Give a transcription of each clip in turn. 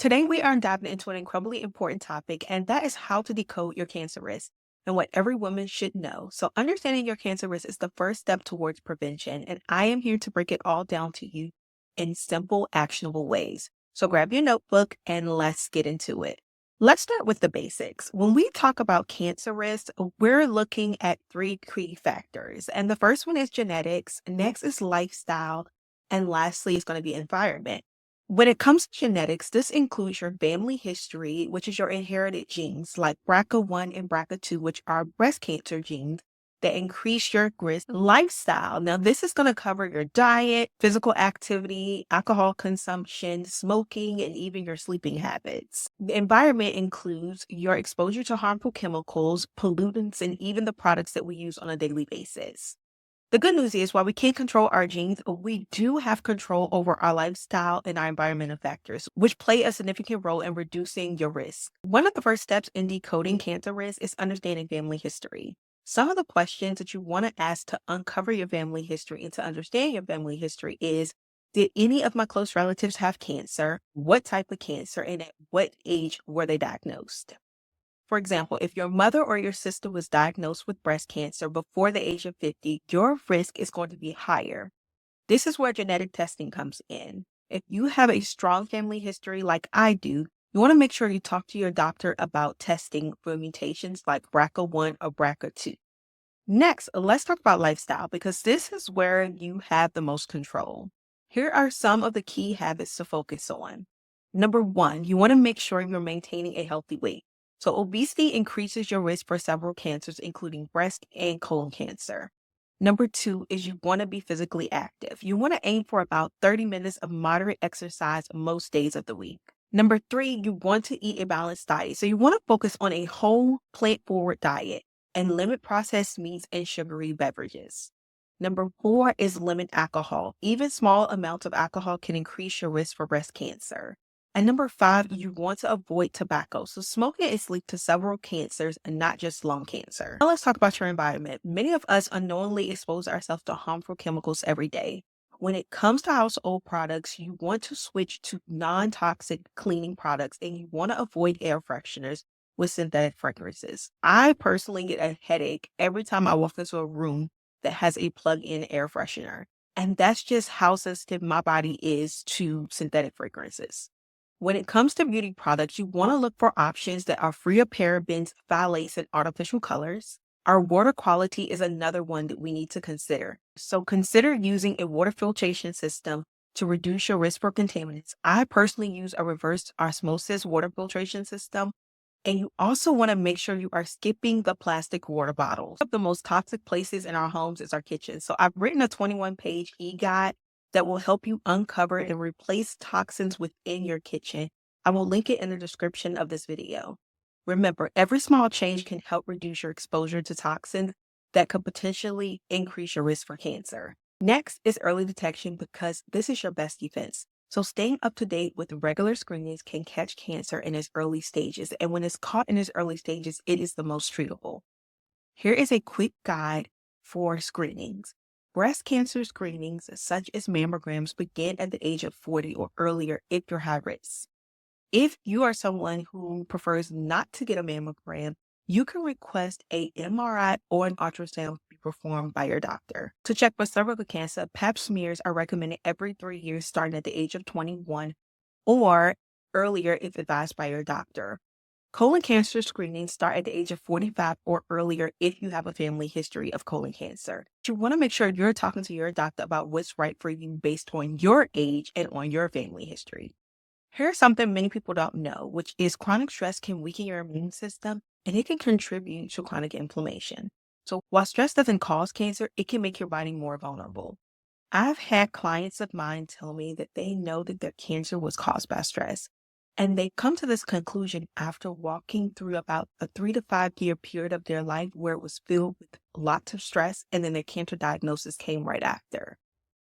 Today, we are diving into an incredibly important topic, and that is how to decode your cancer risk and what every woman should know. So, understanding your cancer risk is the first step towards prevention, and I am here to break it all down to you in simple, actionable ways. So, grab your notebook and let's get into it. Let's start with the basics. When we talk about cancer risk, we're looking at three key factors. And the first one is genetics, next is lifestyle, and lastly is going to be environment. When it comes to genetics, this includes your family history, which is your inherited genes like BRCA1 and BRCA2, which are breast cancer genes that increase your risk. Lifestyle. Now, this is going to cover your diet, physical activity, alcohol consumption, smoking, and even your sleeping habits. The environment includes your exposure to harmful chemicals, pollutants, and even the products that we use on a daily basis. The good news is, while we can't control our genes, we do have control over our lifestyle and our environmental factors, which play a significant role in reducing your risk. One of the first steps in decoding cancer risk is understanding family history. Some of the questions that you want to ask to uncover your family history and to understand your family history is, did any of my close relatives have cancer? What type of cancer? And at what age were they diagnosed? For example, if your mother or your sister was diagnosed with breast cancer before the age of 50, your risk is going to be higher. This is where genetic testing comes in. If you have a strong family history like I do, you want to make sure you talk to your doctor about testing for mutations like BRCA1 or BRCA2. Next, let's talk about lifestyle because this is where you have the most control. Here are some of the key habits to focus on. Number one, you want to make sure you're maintaining a healthy weight. So, obesity increases your risk for several cancers, including breast and colon cancer. Number two is you want to be physically active. You want to aim for about 30 minutes of moderate exercise most days of the week. Number three, you want to eat a balanced diet. So, you want to focus on a whole plant forward diet and limit processed meats and sugary beverages. Number four is limit alcohol. Even small amounts of alcohol can increase your risk for breast cancer. And number five, you want to avoid tobacco. So smoking is linked to several cancers and not just lung cancer. Now let's talk about your environment. Many of us unknowingly expose ourselves to harmful chemicals every day. When it comes to household products, you want to switch to non-toxic cleaning products and you want to avoid air fresheners with synthetic fragrances. I personally get a headache every time I walk into a room that has a plug-in air freshener. And that's just how sensitive my body is to synthetic fragrances. When it comes to beauty products, you want to look for options that are free of parabens, phthalates, and artificial colors. Our water quality is another one that we need to consider. So consider using a water filtration system to reduce your risk for contaminants. I personally use a reverse osmosis water filtration system. And you also want to make sure you are skipping the plastic water bottles. One of the most toxic places in our homes is our kitchen. So I've written a 21-page e-guide that will help you uncover and replace toxins within your kitchen. I will link it in the description of this video. Remember, every small change can help reduce your exposure to toxins that could potentially increase your risk for cancer. Next is early detection because this is your best defense. So staying up to date with regular screenings can catch cancer in its early stages. And when it's caught in its early stages, it is the most treatable. Here is a quick guide for screenings. Breast cancer screenings, such as mammograms, begin at the age of 40 or earlier if you're high risk. If you are someone who prefers not to get a mammogram, you can request a MRI or an ultrasound to be performed by your doctor. To check for cervical cancer, pap smears are recommended every 3 years starting at the age of 21 or earlier if advised by your doctor. Colon cancer screenings start at the age of 45 or earlier if you have a family history of colon cancer. You want to make sure you're talking to your doctor about what's right for you based on your age and on your family history. Here's something many people don't know, which is chronic stress can weaken your immune system and it can contribute to chronic inflammation. So while stress doesn't cause cancer, it can make your body more vulnerable. I've had clients of mine tell me that they know that their cancer was caused by stress. And they come to this conclusion after walking through about a 3 to 5 year period of their life where it was filled with lots of stress, and then their cancer diagnosis came right after.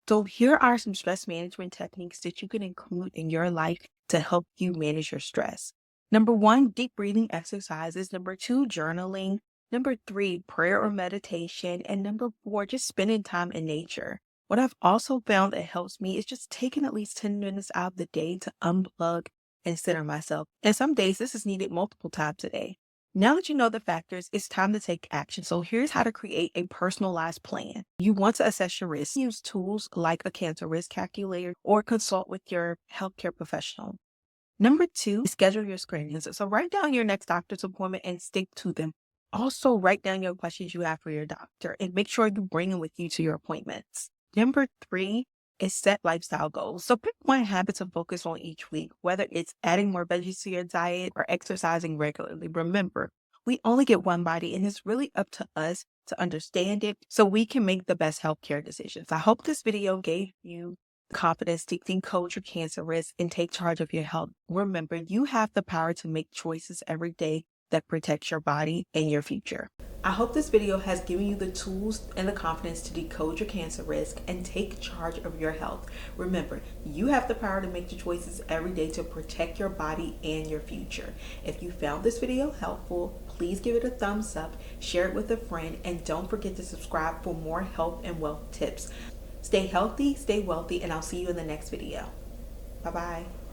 So here are some stress management techniques that you can include in your life to help you manage your stress. Number one, deep breathing exercises. Number two, journaling. Number three, prayer or meditation. And number four, just spending time in nature. What I've also found that helps me is just taking at least 10 minutes out of the day to unplug and center myself. And some days this is needed multiple times a day. Now that you know the factors, it's time to take action. So here's how to create a personalized plan. You want to assess your risk. Use tools like a cancer risk calculator or consult with your healthcare professional. Number two, schedule your screenings. So write down your next doctor's appointment and stick to them. Also, write down your questions you have for your doctor and make sure you bring them with you to your appointments. Number three is set lifestyle goals. So pick one habit to focus on each week, whether it's adding more veggies to your diet or exercising regularly. Remember, we only get one body and it's really up to us to understand it so we can make the best healthcare decisions. I hope this video gave you confidence to decode your cancer risk and take charge of your health. Remember, you have the power to make choices every day that protects your body and your future. I hope this video has given you the tools and the confidence to decode your cancer risk and take charge of your health. Remember, you have the power to make the choices every day to protect your body and your future. If you found this video helpful, please give it a thumbs up, share it with a friend, and don't forget to subscribe for more health and wealth tips. Stay healthy, stay wealthy, and I'll see you in the next video. Bye-bye.